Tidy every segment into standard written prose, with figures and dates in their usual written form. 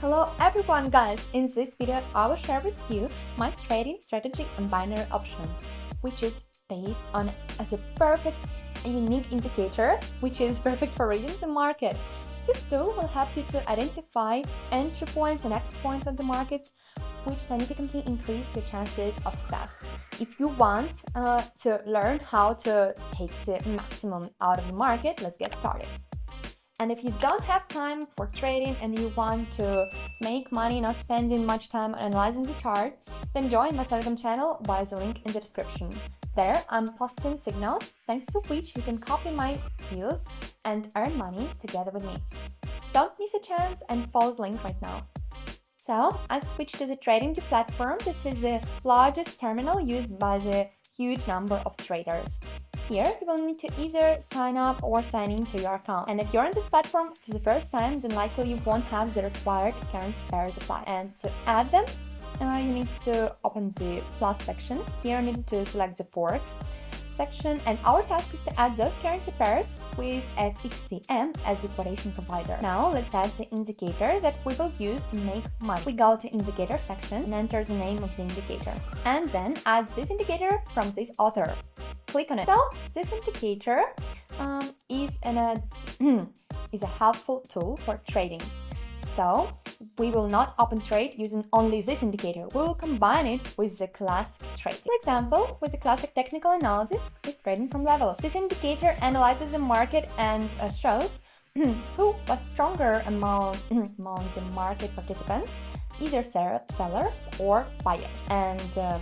Hello everyone guys, in this video I will share with you my trading strategy on binary options, which is based on as a perfect and unique indicator, which is perfect for reading the market. This tool will help you to identify entry points and exit points on the market, which significantly increase your chances of success. If you want to learn how to take the maximum out of the market, let's get started. And if you don't have time for trading and you want to make money not spending much time analyzing the chart, then join my Telegram channel via the link in the description. There I'm posting signals thanks to which you can copy my deals and earn money together with me. Don't miss a chance and follow the link right now. So I switched to the TradingView platform. This is the largest terminal used by the huge number of traders. Here, you will need to either sign up or sign in to your account. And if you're on this platform for the first time, then likely you won't have the required currency pairs applied. And to add them, you need to open the plus section. Here, you need to select the Forex section, and our task is to add those currency pairs with FXCM as the quotation provider. Now, let's add the indicator that we will use to make money. We go to indicator section and enter the name of the indicator, and then add this indicator from this author. Click on it. So this indicator is a helpful tool for trading. So we will not open trade using only this indicator. We will combine it with the classic trading. For example, with the classic technical analysis with trading from levels. This indicator analyzes the market and shows who was stronger among the market participants, either sellers or buyers. And the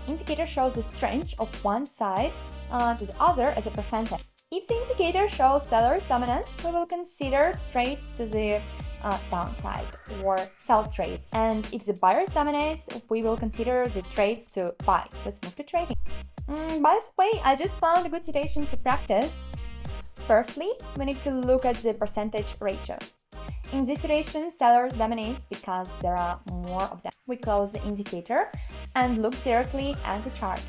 indicator shows the strength of one side to the other as a percentage. If the indicator shows sellers' dominance, we will consider trades to the downside or sell trades. And if the buyers dominates, we will consider the trades to buy. Let's move to trading. By the way, I just found a good situation to practice. Firstly, we need to look at the percentage ratio. In this situation, sellers dominate because there are more of them. We close the indicator and look directly at the chart.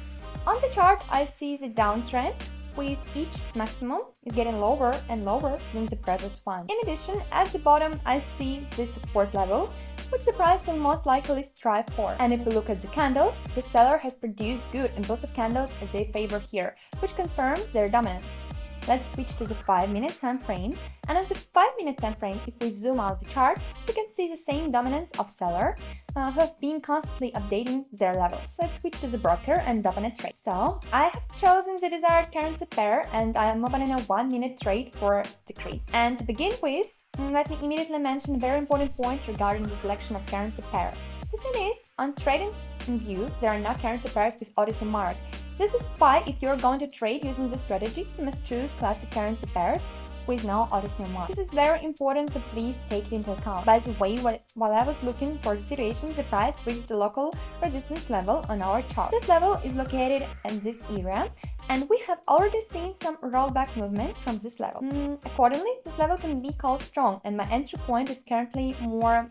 On the chart, I see the downtrend, with each maximum is getting lower and lower than the previous one. In addition, at the bottom, I see the support level, which the price will most likely strive for. And if we look at the candles, the seller has produced good impulsive candles as they favor here, which confirms their dominance. Let's switch to the 5-minute time frame, and on the 5-minute time frame, if we zoom out the chart, we can see the same dominance of seller who have been constantly updating their levels. Let's switch to the broker and open a trade. So I have chosen the desired currency pair, and I am opening a 1-minute trade for decrease. And to begin with, let me immediately mention a very important point regarding the selection of currency pair. This is, on TradingView, there are no currency pairs with OTC mark. This is why, if you're going to trade using this strategy, you must choose classic currency pairs with no OTC mark. This is very important, so please take it into account. By the way, while I was looking for the situation, the price reached the local resistance level on our chart. This level is located in this area, and we have already seen some rollback movements from this level. Accordingly, this level can be called strong, and my entry point is currently more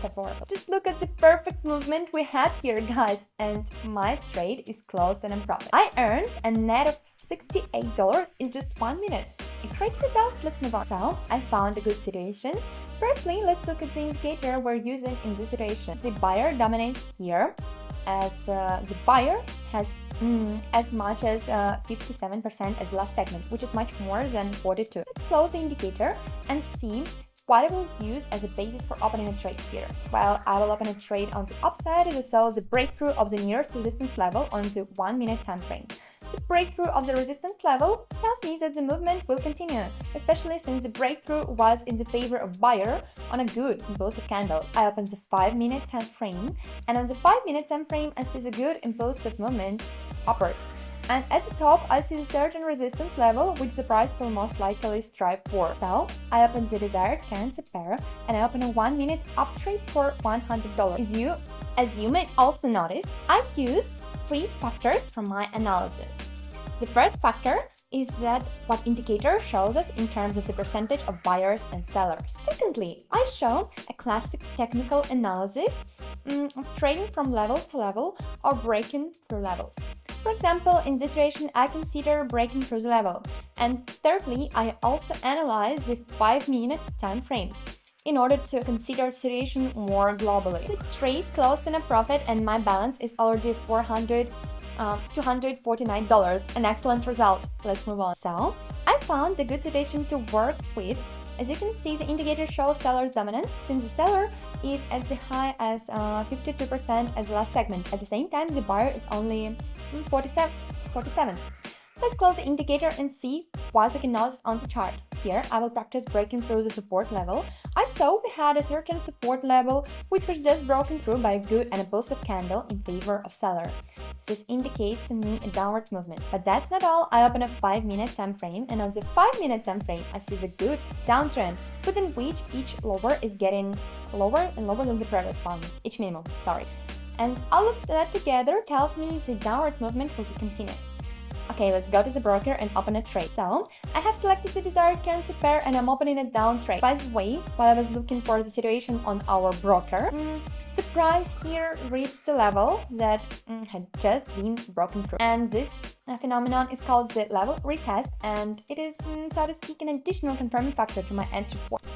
favorable. Just look at the perfect movement we had here, guys, and my trade is closed and in profit. I earned a net of $68 in just 1 minute. A great result. Let's move on. So I found a good situation. Firstly, let's look at the indicator we're using in this situation. The buyer dominates here, as the buyer has as much as 57% as last segment, which is much more than 42. Let's close the indicator and see what I will use as a basis for opening a trade here. Well, I will open a trade on the upside as well as the breakthrough of the nearest resistance level on the 1-minute time frame. The breakthrough of the resistance level tells me that the movement will continue, especially since the breakthrough was in the favor of buyer on a good impulsive candles. I open the 5-minute time frame, and on the 5-minute time frame, I see the good impulsive movement upward. And at the top, I see a certain resistance level, which the price will most likely strive for. So I open the desired currency pair, and I open a 1-minute up trade for $100. As you may also notice, I use 3 factors from my analysis. The first factor is that what indicator shows us in terms of the percentage of buyers and sellers. Secondly, I show a classic technical analysis of trading from level to level or breaking through levels. For example, in this situation, I consider breaking through the level. And thirdly, I also analyze the 5-minute time frame. in order to consider the situation more globally. The trade closed in a profit and my balance is already $249, an excellent result. Let's move on. So, I found the good situation to work with. As you can see, the indicator shows seller's dominance since the seller is at the high as 52% as the last segment. At the same time, the buyer is only 47. Let's close the indicator and see what we can notice on the chart. Here, I will practice breaking through the support level. I saw we had a certain support level which was just broken through by a good and impulsive candle in favor of seller. This indicates to me a downward movement. But that's not all. I open a 5-minute time frame, and on the 5-minute time frame, I see a good downtrend within which each lower is getting lower and lower than the previous one. Each minimum, sorry. And all of that together tells me the downward movement will be continued. Okay, let's go to the broker and open a trade. So, I have selected the desired currency pair and I'm opening a down trade. By the way, while I was looking for the situation on our broker, the price here reached the level that had just been broken through. And this phenomenon is called the level retest, and it is, so to speak, an additional confirming factor to my entry point.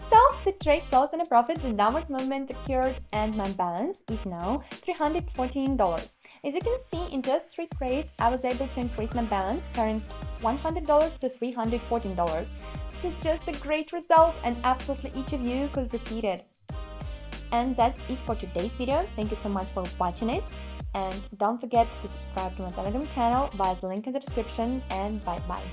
So, the trade closed in a profit, the downward movement occurred, and my balance is now $314. As you can see, in just 3 trades, I was able to increase my balance, turning $100 to $314. This is just a great result, and absolutely each of you could repeat it. And that's it for today's video. Thank you so much for watching it. And don't forget to subscribe to my Telegram channel via the link in the description, and bye-bye.